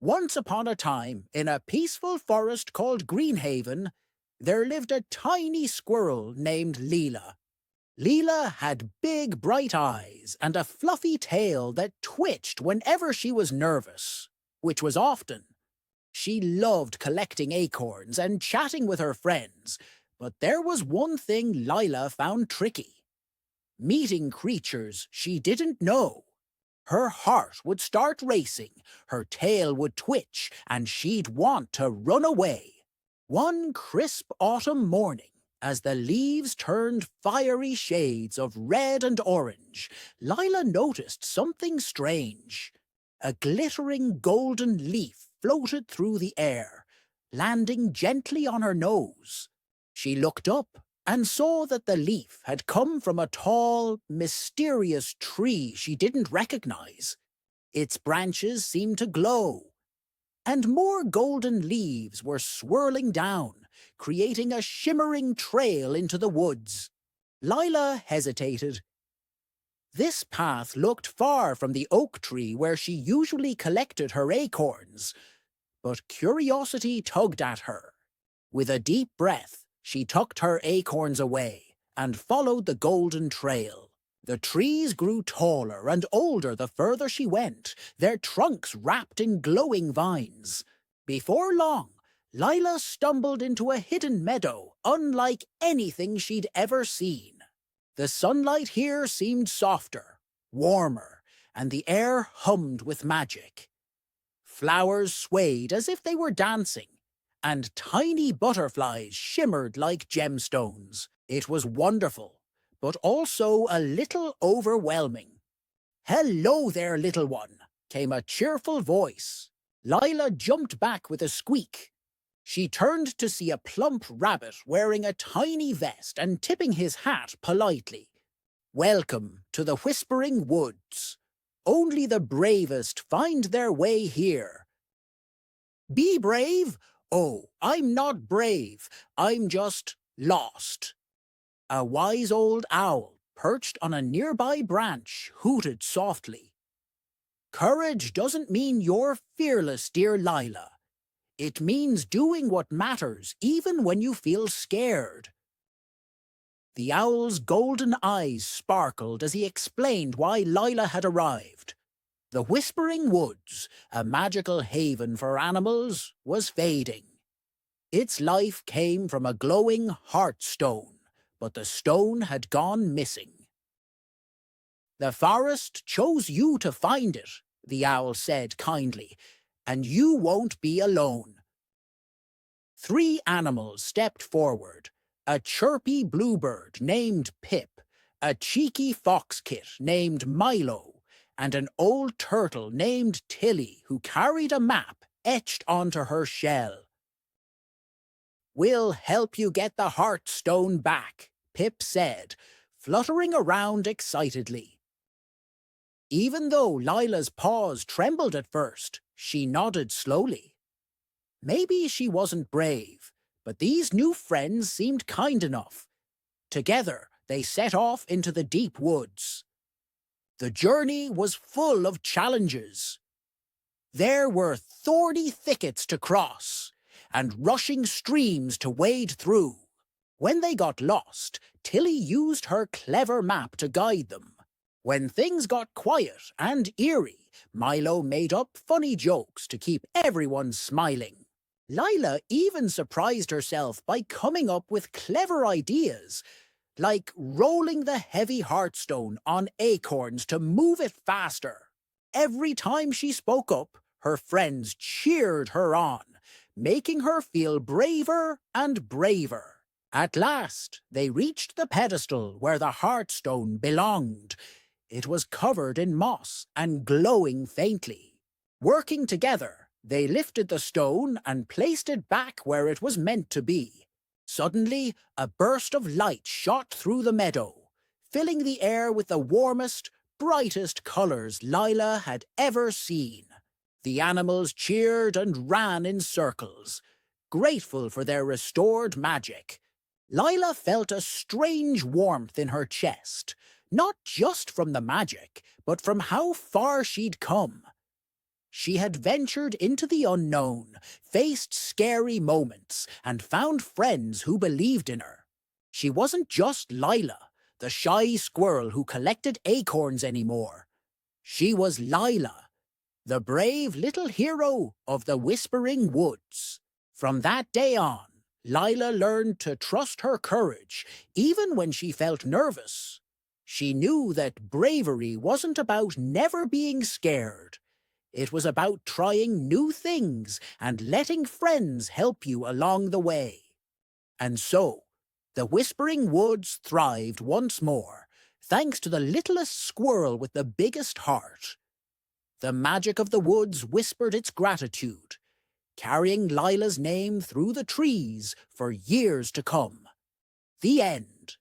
Once upon a time, in a peaceful forest called Greenhaven, there lived a tiny squirrel named Leela. Leela had big, bright eyes and a fluffy tail that twitched whenever she was nervous, which was often. She loved collecting acorns and chatting with her friends, but there was one thing Leela found tricky: meeting creatures she didn't know. Her heart would start racing, her tail would twitch, and she'd want to run away. One crisp autumn morning, as the leaves turned fiery shades of red and orange, Lila noticed something strange. A glittering golden leaf floated through the air, landing gently on her nose. She looked up and saw that the leaf had come from a tall, mysterious tree she didn't recognize. Its branches seemed to glow, and more golden leaves were swirling down, creating a shimmering trail into the woods. Lila hesitated. This path looked far from the oak tree where she usually collected her acorns, but curiosity tugged at her. With a deep breath, she tucked her acorns away and followed the golden trail. The trees grew taller and older the further she went, their trunks wrapped in glowing vines. Before long, Lila stumbled into a hidden meadow unlike anything she'd ever seen. The sunlight here seemed softer, warmer, and the air hummed with magic. Flowers swayed as if they were dancing, and tiny butterflies shimmered like gemstones. It was wonderful, but also a little overwhelming. "Hello there, little one," came a cheerful voice. Lila jumped back with a squeak. She turned to see a plump rabbit wearing a tiny vest and tipping his hat politely. "Welcome to the Whispering Woods. Only the bravest find their way here." "Be brave? Oh, I'm not brave. I'm just lost." A wise old owl, perched on a nearby branch, hooted softly. "Courage doesn't mean you're fearless, dear Lila. It means doing what matters even when you feel scared." The owl's golden eyes sparkled as he explained why Lila had arrived. The Whispering Woods, a magical haven for animals, was fading. Its life came from a glowing Heartstone, but the stone had gone missing. "The forest chose you to find it," the owl said kindly, "and you won't be alone." 3 animals stepped forward: a chirpy bluebird named Pip, a cheeky fox-kit named Milo, and an old turtle named Tilly, who carried a map etched onto her shell. "We'll help you get the Heartstone back," Pip said, fluttering around excitedly. Even though Lila's paws trembled at first, she nodded slowly. Maybe she wasn't brave, but these new friends seemed kind enough. Together, they set off into the deep woods. The journey was full of challenges. There were thorny thickets to cross, and rushing streams to wade through. When they got lost, Tilly used her clever map to guide them. When things got quiet and eerie, Milo made up funny jokes to keep everyone smiling. Lila even surprised herself by coming up with clever ideas, like rolling the heavy Heartstone on acorns to move it faster. Every time she spoke up, her friends cheered her on, making her feel braver and braver. At last, they reached the pedestal where the Heartstone belonged. It was covered in moss and glowing faintly. Working together, they lifted the stone and placed it back where it was meant to be. Suddenly, a burst of light shot through the meadow, filling the air with the warmest, brightest colors Lila had ever seen. The animals cheered and ran in circles, grateful for their restored magic. Lila felt a strange warmth in her chest, not just from the magic, but from how far she'd come. She had ventured into the unknown, faced scary moments, and found friends who believed in her. She wasn't just Lila, the shy squirrel who collected acorns anymore. She was Lila, the brave little hero of the Whispering Woods. From that day on, Lila learned to trust her courage, even when she felt nervous. She knew that bravery wasn't about never being scared. It was about trying new things and letting friends help you along the way. And so, the Whispering Woods thrived once more, thanks to the littlest squirrel with the biggest heart. The magic of the woods whispered its gratitude, carrying Lila's name through the trees for years to come. The end.